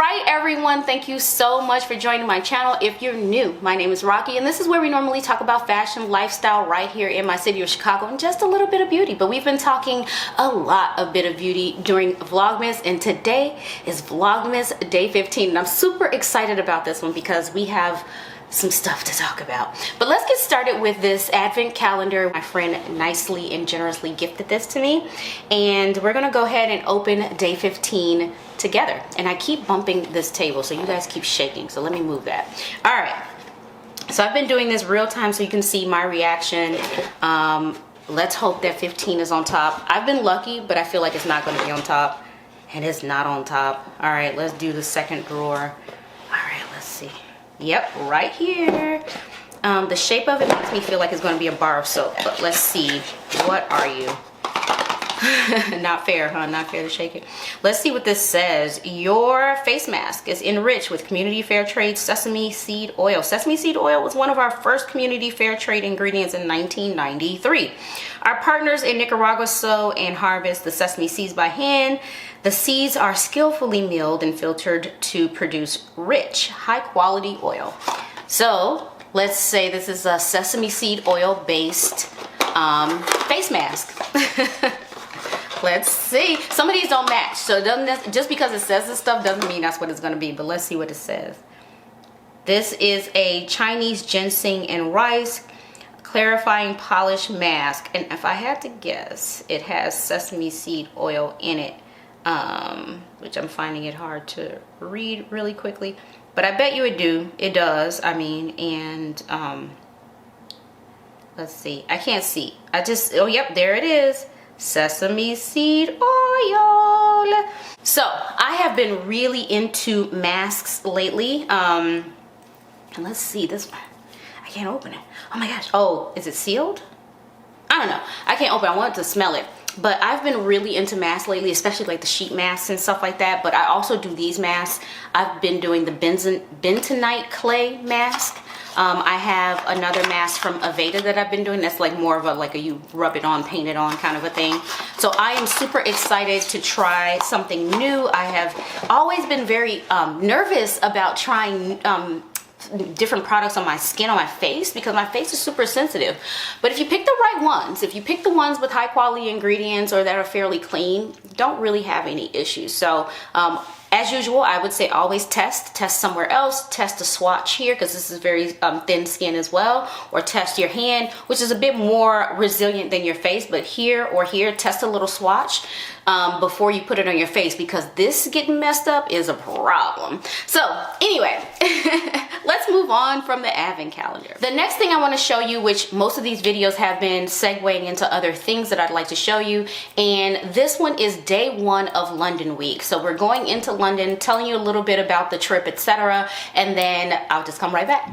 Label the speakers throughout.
Speaker 1: right, everyone, thank you so much for joining my channel. If you're new, my name is Rocky, and this is where we normally talk about fashion, lifestyle, right here in my city of Chicago, and just a little bit of beauty. But we've been talking a lot of bit of beauty during Vlogmas, and today is Vlogmas day 15, and I'm super excited about this one because we have some stuff to talk about. But let's get started with this advent calendar. My friend nicely and generously gifted this to me, and we're gonna go ahead and open day 15 together. And I keep bumping this table, so you guys keep shaking, so let me move that. All right, so I've been doing this real time so you can see my reaction. Let's hope that 15 is on top. I've been lucky, but I feel like it's not gonna be on top, and it's not on top. All right, let's do the second drawer. All right, let's see. Yep, right here. The shape of it makes me feel like it's going to be a bar of soap, but let's see. What are you? Not fair, huh? Not fair to shake it. Let's see what this says. Your face mask is enriched with community fair trade sesame seed oil. Sesame seed oil was one of our first community fair trade ingredients in 1993. Our partners in Nicaragua sow and harvest the sesame seeds by hand. The seeds are skillfully milled and filtered to produce rich, high-quality oil. So let's say this is a sesame seed oil based face mask. Let's see. Some of these don't match, so it doesn't, just because it says this stuff doesn't mean that's what it's going to be. But let's see what it says. This is a Chinese ginseng and rice clarifying polish mask, and if I had to guess, it has sesame seed oil in it. Which I'm finding it hard to read really quickly, but I bet you it does. I mean, and let's see, I can't see, oh yep, there it is, sesame seed oil. So I have been really into masks lately, and let's see this one. I can't open it. Oh my gosh. Oh, is it sealed? I don't know, I can't open it. I want to smell it. But I've been really into masks lately, especially like the sheet masks and stuff like that. But I also do these masks. I've been doing the bentonite clay mask. I have another mask from Aveda that I've been doing. That's like more of a you rub it on, paint it on kind of a thing. So I am super excited to try something new. I have always been very nervous about trying different products on my skin, on my face, because my face is super sensitive. But if you pick the right ones, if you pick the ones with high quality ingredients or that are fairly clean, don't really have any issues. So as usual, I would say always test somewhere else. Test a swatch here, because this is very thin skin as well, or test your hand, which is a bit more resilient than your face, but here or here, test a little swatch before you put it on your face, because this getting messed up is a problem. So anyway, let's move on from the advent calendar. The next thing I want to show you, which most of these videos have been segueing into other things that I'd like to show you, and this one is day 1 of London week. So we're going into London, telling you a little bit about the trip, etc., and then I'll just come right back.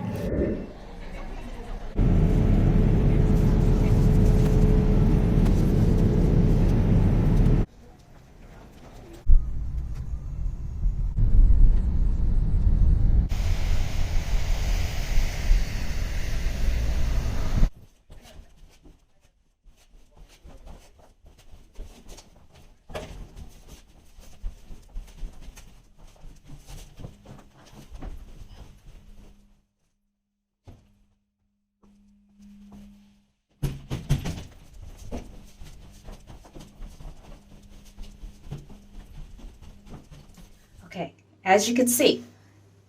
Speaker 1: Okay, as you can see,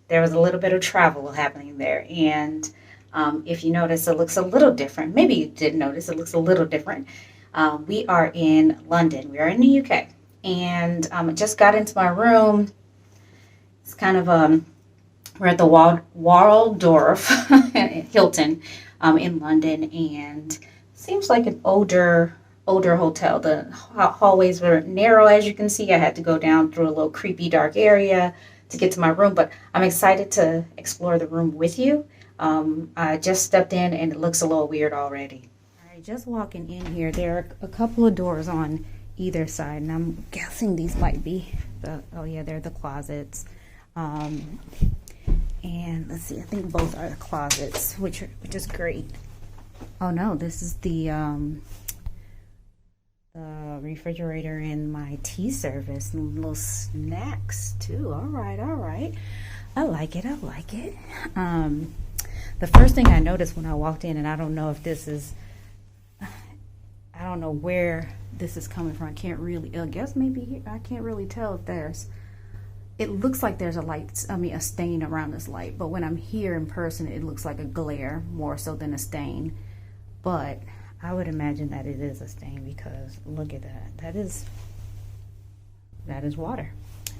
Speaker 1: there was a little bit of travel happening there, and if you notice, it looks a little different. Maybe you did notice it looks a little different. We are in London. We are in the UK, and I just got into my room. It's kind of we're at the Waldorf Hilton in London, and seems like an older hotel. The hallways were narrow, as you can see. I had to go down through a little creepy dark area to get to my room, but I'm excited to explore the room with you. I just stepped in and it looks a little weird already. All right, just walking in here, there are a couple of doors on either side, and I'm guessing these might be oh yeah, they're the closets. And let's see, I think both are the closets, which is great. Oh no, this is the
Speaker 2: refrigerator and my tea service and little snacks too. All right, all right. I like it. I like it. The first thing I noticed when I walked in, and I don't know if this is, I don't know where this is coming from. I can't really, I guess maybe here, I can't really tell if there's, it looks like there's a light, a stain around this light, but when I'm here in person, it looks like a glare more so than a stain. But I would imagine that it is a stain because look at that. That is water.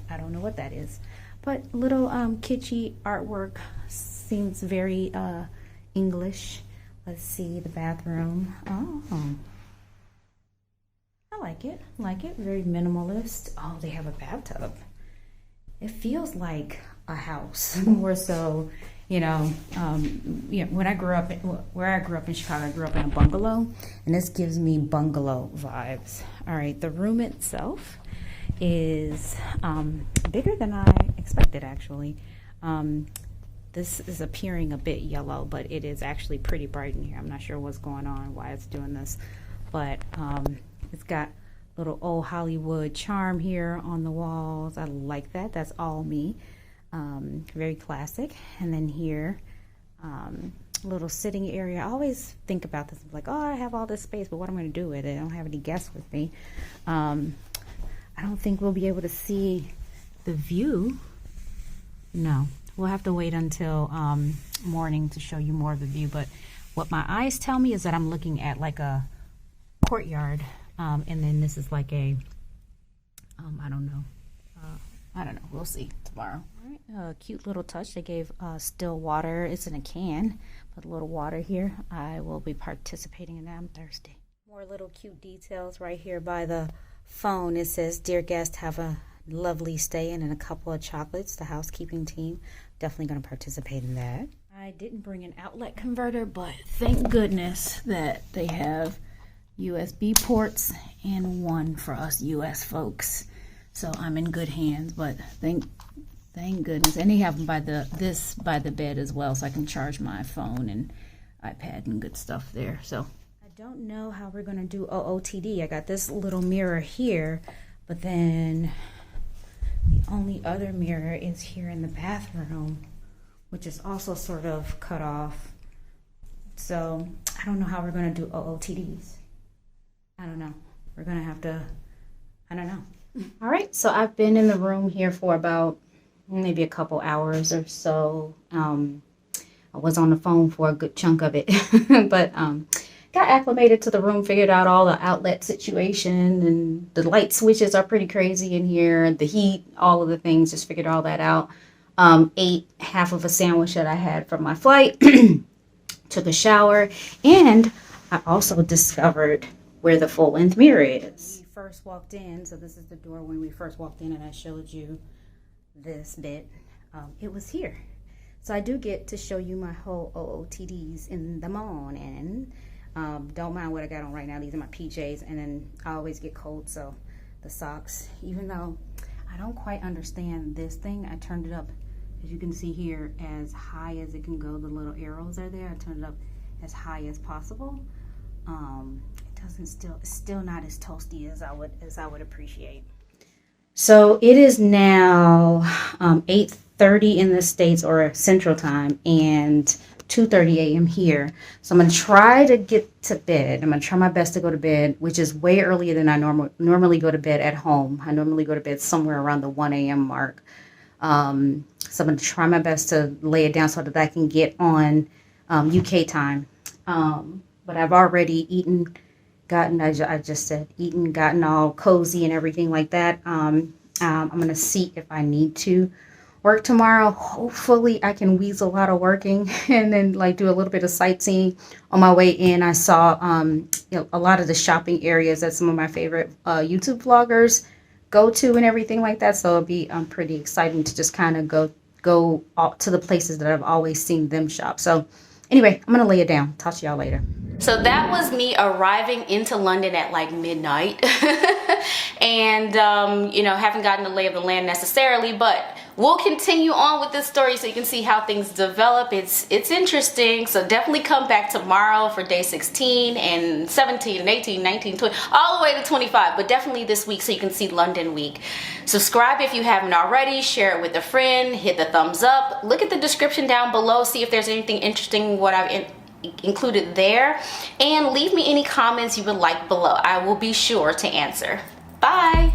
Speaker 2: I don't know what that is. But little kitschy artwork seems very English. Let's see the bathroom. Oh, I like it. Like it. Very minimalist. Oh, they have a bathtub. It feels like a house more so. You know, when I grew up, where I grew up in Chicago, I grew up in a bungalow, and this gives me bungalow vibes. All right, the room itself is bigger than I expected, actually. This is appearing a bit yellow, but it is actually pretty bright in here. I'm not sure what's going on, why it's doing this, but it's got little old Hollywood charm here on the walls. I like that. That's all me. Very classic. And then here, little sitting area. I always think about this, like, oh, I have all this space, but what am I going to do with it? I don't have any guests with me. I don't think we'll be able to see the view. No, we'll have to wait until morning to show you more of the view. But what my eyes tell me is that I'm looking at like a courtyard, and then this is like a, I don't know. We'll see tomorrow. All right, cute little touch. They gave still water. It's in a can. Put a little water here. I will be participating in that. I'm thirsty. More little cute details right here by the phone. It says, "Dear guest, have a lovely stay," and a couple of chocolates. The housekeeping team definitely going to participate in that. I didn't bring an outlet converter, but thank goodness that they have USB ports and one for us US folks. So I'm in good hands, but thank goodness. And they have them by the bed as well, so I can charge my phone and iPad and good stuff there. So I don't know how we're gonna do OOTD. I got this little mirror here, but then the only other mirror is here in the bathroom, which is also sort of cut off. So I don't know how we're gonna do OOTDs. I don't know. We're gonna have to, I don't know. All right, so I've been in the room here for about maybe a couple hours or so. I was on the phone for a good chunk of it, but got acclimated to the room, figured out all the outlet situation, and the light switches are pretty crazy in here, the heat, all of the things, just figured all that out. Ate half of a sandwich that I had from my flight, took a shower, and I also discovered where the full-length mirror is. First walked in, so this is the door when we first walked in, and I showed you this bit. It was here, so I do get to show you my whole OOTDs in the morning. Don't mind what I got on right now. These are my PJs, and then I always get cold, so the socks, even though I don't quite understand this thing, I turned it up, as you can see here, as high as it can go. The little arrows are there. I turned it up as high as possible. It's still not as toasty as I would appreciate. So it is now 8:30 in the States, or Central Time, and 2:30 a.m. here. So I'm gonna try to get to bed. I'm gonna try my best to go to bed, which is way earlier than I normally go to bed at home. I normally go to bed somewhere around the 1 a.m. mark. So I'm gonna try my best to lay it down so that I can get on UK time. But I've already eaten. I just said eaten, gotten all cozy and everything like that. I'm gonna see if I need to work tomorrow. Hopefully I can weasel out of working and then like do a little bit of sightseeing. On my way in, I saw a lot of the shopping areas that some of my favorite YouTube vloggers go to and everything like that. So it'll be pretty exciting to just kind of go to the places that I've always seen them shop. So anyway, I'm gonna lay it down. Talk to y'all later.
Speaker 1: So that was me arriving into London at like midnight and you know, haven't gotten the lay of the land necessarily, but we'll continue on with this story so you can see how things develop. It's interesting, so definitely come back tomorrow for day 16 and 17 and 18, 19, 20, all the way to 25, but definitely this week so you can see London week. Subscribe if you haven't already, share it with a friend, hit the thumbs up, look at the description down below, see if there's anything interesting what I've included there, and leave me any comments you would like below. I will be sure to answer. Bye.